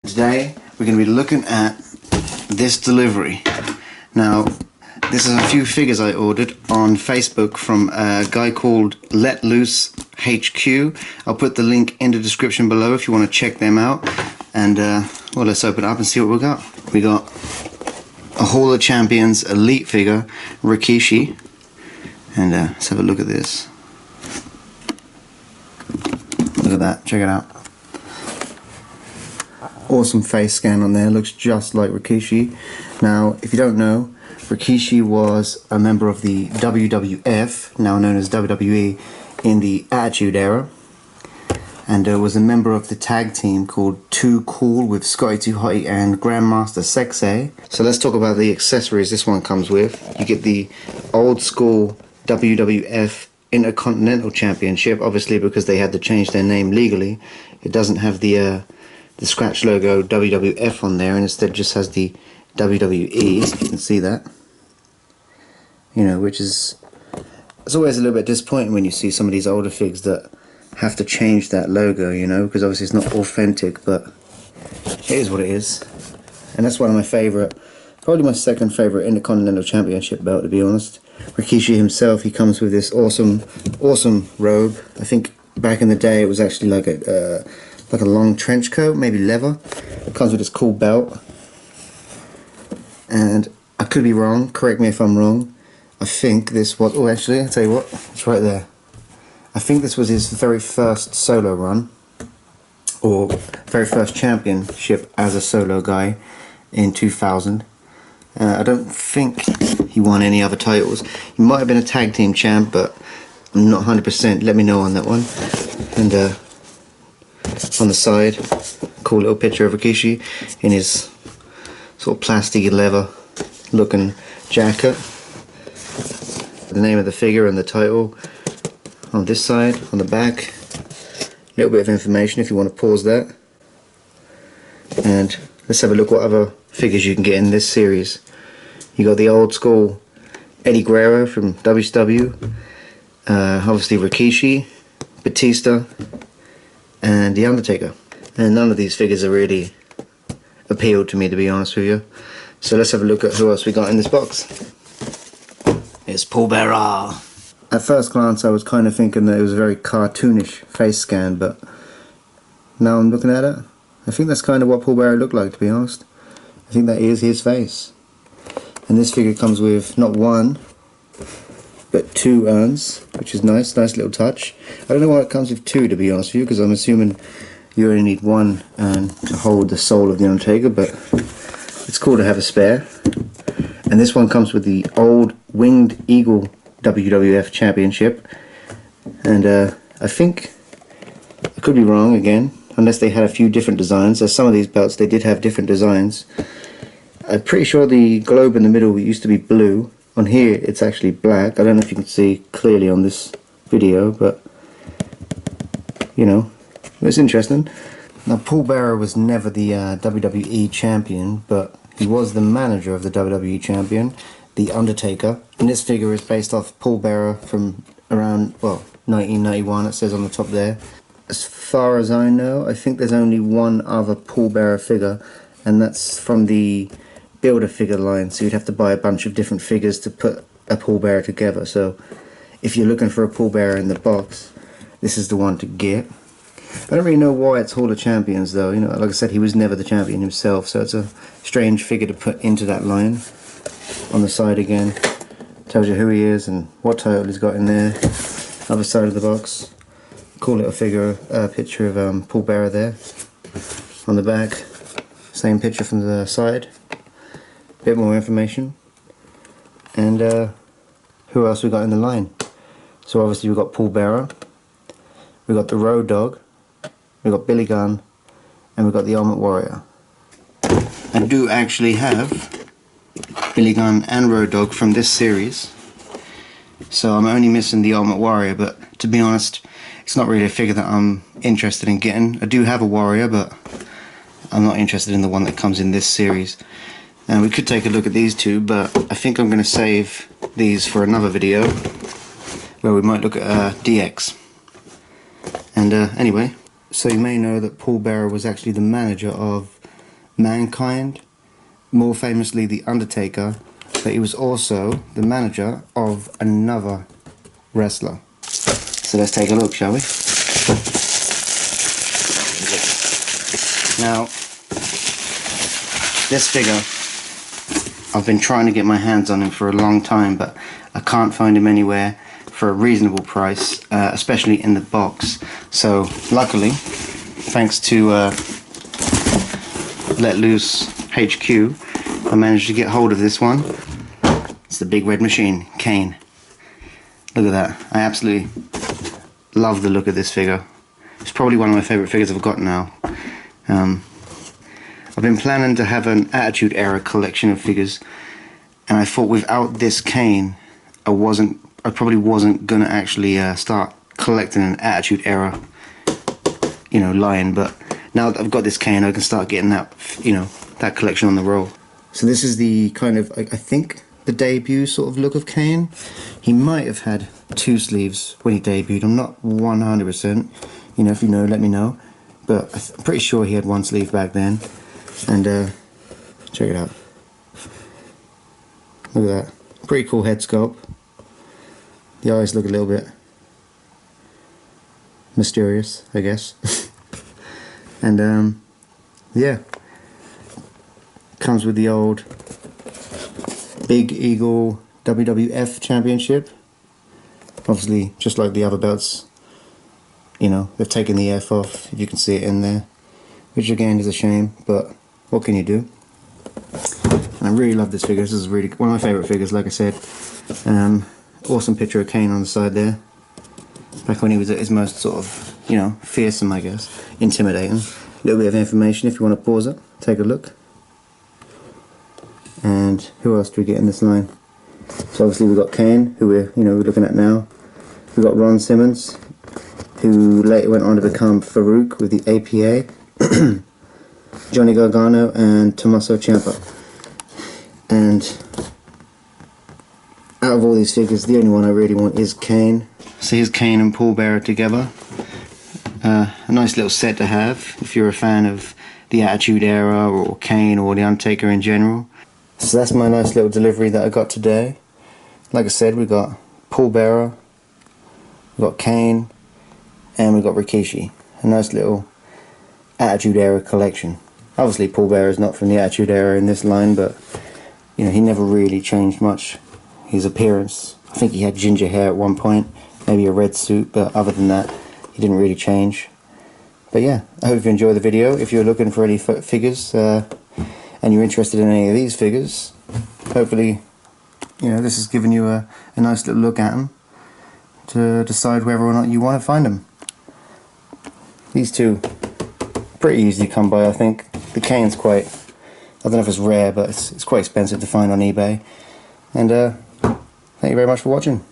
Today we're going to be looking at this delivery. Now this is a few figures I ordered on Facebook from a guy called Let Loose HQ. I'll put the link in the description below if you want to check them out. And well, let's open it up and see what we got. We got a Hall of Champions Elite figure, Rikishi. And let's have a look at this. Look at that, check it out. Awesome face scan on there, looks just like Rikishi. Now, if you don't know, Rikishi was a member of the WWF, now known as WWE, in the Attitude Era, and was a member of the tag team called Too Cool with Scotty 2 Hotty and Grandmaster Sexay. So let's talk about the accessories this one comes with. You get the old school WWF Intercontinental Championship, obviously because they had to change their name legally. It doesn't have the scratch logo WWF on there, and instead just has the WWE. You can see that, you know, which is, it's always a little bit disappointing when you see some of these older figs that have to change that logo, you know, because obviously it's not authentic, but it is what it is. And that's one of my favourite, probably my second favourite Intercontinental Championship belt, to be honest. Rikishi himself, he comes with this awesome robe. I think back in the day it was actually like a long trench coat, maybe leather. It comes with this cool belt. And I could be wrong, correct me if I'm wrong. I think this was, oh actually, I'll tell you what, it's right there. I think this was his very first solo run, or very first championship as a solo guy in 2000. I don't think he won any other titles. He might have been a tag team champ, but I'm not 100%. Let me know on that one. And on the side, cool little picture of Rikishi in his sort of plasticky leather looking jacket. The name of the figure and the title on this side. On the back, a little bit of information if you want to pause that. And let's have a look what other figures you can get in this series. You got the old school Eddie Guerrero from WCW, obviously Rikishi, Batista, and The Undertaker. And none of these figures are really appealed to me, to be honest with you. So let's have a look at who else we got in this box. It's Paul Bearer. At first glance I was kind of thinking that it was a very cartoonish face scan, but now I'm looking at it, I think that's kind of what Paul Bearer looked like, to be honest. I think that is his face. And this figure comes with not one, but two urns, which is nice little touch. I don't know why it comes with two, to be honest with you, because I'm assuming you only need one urn to hold the soul of the Undertaker, but it's cool to have a spare. And this one comes with the old Winged Eagle WWF Championship. And I think, I could be wrong again, unless they had a few different designs. As some of these belts, they did have different designs. I'm pretty sure the globe in the middle used to be blue. On here it's actually black. I don't know if you can see clearly on this video, but you know, it's interesting. Now Paul Bearer was never the WWE champion, but he was the manager of the WWE champion, The Undertaker. And this figure is based off Paul Bearer from around, well, 1991, it says on the top there. As far as I know, I think there's only one other Paul Bearer figure, and that's from the Build-A-Figure line, so you'd have to buy a bunch of different figures to put a Paul Bearer together. So if you're looking for a Paul Bearer in the box, this is the one to get. I don't really know why it's Hall of Champions though, you know, like I said, he was never the champion himself, so it's a strange figure to put into that line. On the side again, tells you who he is and what title he's got in there. Other side of the box, cool little figure, picture of Paul Bearer there. On the back, same picture from the side. Bit more information. And who else we got in the line? So obviously we've got Paul Bearer, we've got the Road Dogg, we've got Billy Gunn, and we've got the Ultimate Warrior. I do actually have Billy Gunn and Road Dogg from this series, so I'm only missing the Ultimate Warrior, but to be honest, it's not really a figure that I'm interested in getting. I do have a Warrior, but I'm not interested in the one that comes in this series. And we could take a look at these two, but I think I'm going to save these for another video where we might look at DX. And anyway, So you may know that Paul Bearer was actually the manager of Mankind, more famously The Undertaker, but he was also the manager of another wrestler. So let's take a look, shall we? Now, this figure, I've been trying to get my hands on him for a long time, but I can't find him anywhere for a reasonable price, especially in the box. So luckily, thanks to Let Loose HQ, I managed to get hold of this one. It's the Big Red Machine, Kane. Look at that. I absolutely love the look of this figure. It's probably one of my favourite figures I've got now. I've been planning to have an Attitude Era collection of figures, and I thought without this Kane, I probably wasn't gonna actually start collecting an Attitude Era, you know, line. But now that I've got this Kane, I can start getting that, you know, that collection on the roll. So this is the kind of, I think, the debut sort of look of Kane. He might have had 2 sleeves when he debuted. I'm not 100%. You know, if you know, let me know. But I'm pretty sure he had 1 sleeve back then. And check it out. Look at that. Pretty cool head sculpt. The eyes look a little bit mysterious, I guess. And yeah, comes with the old Big Eagle WWF Championship. Obviously, just like the other belts, you know, they've taken the F off, if you can see it in there, which again is a shame, but what can you do? And I really love this figure. This is really one of my favourite figures, like I said. Awesome picture of Kane on the side there, back when he was at his most sort of, you know, fearsome, I guess, intimidating. A little bit of information if you want to pause it, take a look. And who else do we get in this line? So obviously we've got Kane, who we're looking at now. We've got Ron Simmons, who later went on to become Farouk with the APA, Johnny Gargano and Tommaso Ciampa. And out of all these figures, the only one I really want is Kane. So here's Kane and Paul Bearer together. A nice little set to have if you're a fan of the Attitude Era or Kane or the Undertaker in general. So that's my nice little delivery that I got today. Like I said, we got Paul Bearer, we got Kane, and we got Rikishi. A nice little Attitude Era collection. Obviously Paul Bearer is not from the Attitude Era in this line, but you know, he never really changed much. His appearance, I think he had ginger hair at one point, maybe a red suit, but other than that, he didn't really change. But yeah, I hope you enjoyed the video. If you're looking for any figures, and you're interested in any of these figures, hopefully, you know, this has given you a nice little look at them to decide whether or not you want to find them. These two, pretty easy to come by, I think. The Kane's quite, I don't know if it's rare, but it's quite expensive to find on eBay. And thank you very much for watching.